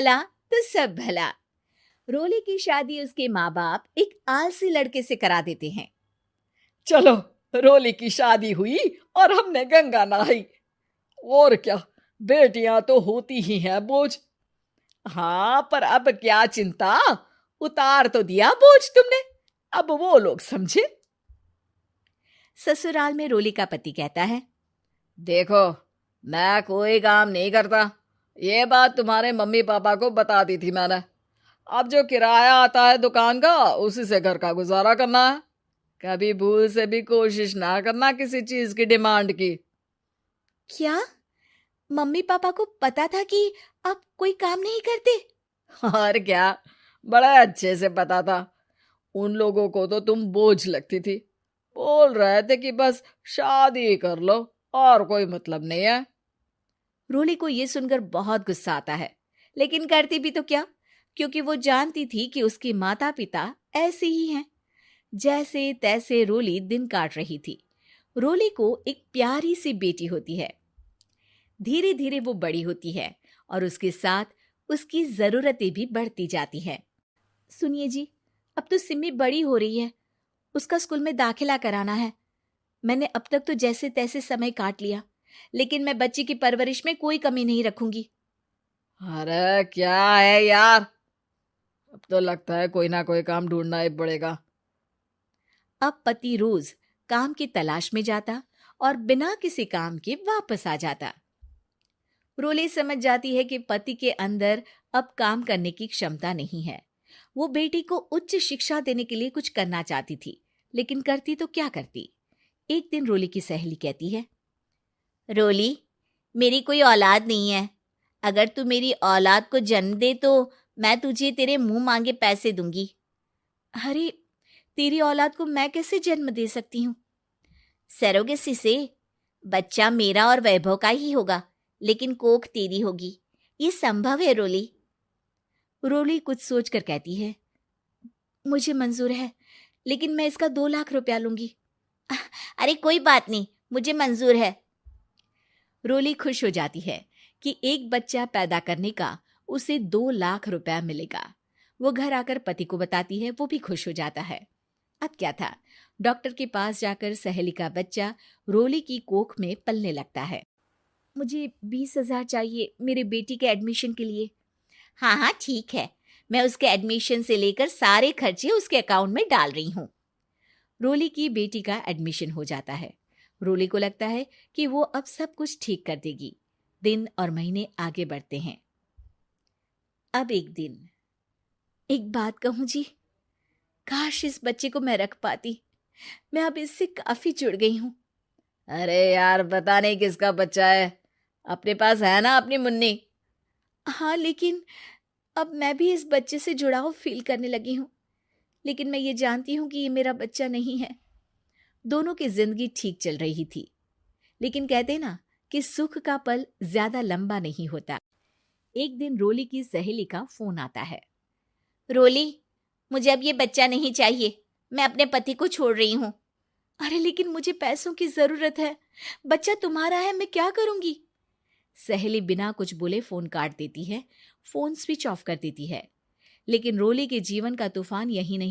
भला तो सब भला। रोली की शादी उसके माँ बाप एक आलसी लड़के से करा देते हैं। चलो, रोली की शादी हुई और हमने गंगा नहाई। और क्या, बेटियां तो होती ही हैं बोझ। हाँ, पर अब क्या चिंता, उतार तो दिया बोझ तुमने, अब वो लोग समझे। ससुराल में रोली का पति कहता है, देखो, मैं कोई काम नहीं करता, ये बात तुम्हारे मम्मी पापा को बता दी थी मैंने। अब जो किराया आता है दुकान का, उसी से घर का गुजारा करना है। कभी भूल से भी कोशिश ना करना किसी चीज की डिमांड की। क्या मम्मी पापा को पता था कि आप कोई काम नहीं करते? और क्या, बड़ा अच्छे से पता था। उन लोगों को तो तुम बोझ लगती थी, बोल रहे थे कि बस शादी कर लो और कोई मतलब नहीं है। रोली को यह सुनकर बहुत गुस्सा आता है, लेकिन करती भी तो क्या, क्योंकि वो जानती थी कि उसके माता पिता ऐसे ही हैं। जैसे तैसे रोली दिन काट रही थी। रोली को एक प्यारी सी बेटी होती है। धीरे धीरे वो बड़ी होती है और उसके साथ उसकी जरूरतें भी बढ़ती जाती है। सुनिए जी, अब तो सिमी बड़ी हो रही है, उसका स्कूल में दाखिला कराना है। मैंने अब तक तो जैसे तैसे समय काट लिया, लेकिन मैं बच्ची की परवरिश में कोई कमी नहीं रखूंगी। अरे क्या है यार, अब तो लगता है कोई ना कोई काम ढूंढना ही पड़ेगा। अब पति रोज काम की तलाश में जाता और बिना किसी काम के वापस आ जाता। रोली समझ जाती है कि पति के अंदर अब काम करने की क्षमता नहीं है। वो बेटी को उच्च शिक्षा देने के लिए कुछ करना चाहती थी, लेकिन करती तो क्या करती। एक दिन रोली की सहेली कहती है, रोली, मेरी कोई औलाद नहीं है। अगर तू मेरी औलाद को जन्म दे तो मैं तुझे तेरे मुंह मांगे पैसे दूंगी। अरे, तेरी औलाद को मैं कैसे जन्म दे सकती हूँ? सरोगेसी से। बच्चा मेरा और वैभव का ही होगा, लेकिन कोख तेरी होगी। ये संभव है रोली। रोली कुछ सोचकर कहती है, मुझे मंजूर है, लेकिन मैं इसका 2 लाख रुपया लूंगी। अरे कोई बात नहीं, मुझे मंजूर है। रोली खुश हो जाती है कि एक बच्चा पैदा करने का उसे 2 लाख रुपया मिलेगा। वो घर आकर पति को बताती है, वो भी खुश हो जाता है। अब क्या था, डॉक्टर के पास जाकर सहेली का बच्चा रोली की कोख में पलने लगता है। मुझे 20,000 चाहिए मेरे बेटी के एडमिशन के लिए। हाँ हाँ ठीक है, मैं उसके एडमिशन से लेकर सारे खर्चे उसके अकाउंट में डाल रही हूँ। रोली की बेटी का एडमिशन हो जाता है। रोली को लगता है कि वो अब सब कुछ ठीक कर देगी। दिन और महीने आगे बढ़ते हैं। अब एक दिन, एक बात कहूँ जी, काश इस बच्चे को मैं रख पाती। मैं अब इससे काफी जुड़ गई हूँ। अरे यार, पता नहीं किसका बच्चा है, अपने पास है ना अपनी मुन्नी। हाँ, लेकिन अब मैं भी इस बच्चे से जुड़ाव फील करने लगी हूँ। लेकिन मैं ये जानती हूँ कि ये मेरा बच्चा नहीं है। दोनों की जिंदगी ठीक चल रही थी, लेकिन कहते ना कि सुख का पल ज्यादा लंबा नहीं होता। एक दिन रोली की सहेली का फोन आता है। रोली, मुझे अब ये बच्चा नहीं चाहिए, मैं अपने पति को छोड़ रही हूँ। अरे लेकिन मुझे पैसों की जरूरत है, बच्चा तुम्हारा है, मैं क्या करूंगी? सहेली बिना कुछ बोले फोन काट देती है, फोन स्विच ऑफ कर देती है। लेकिन रोली के जीवन का तूफान यही नहीं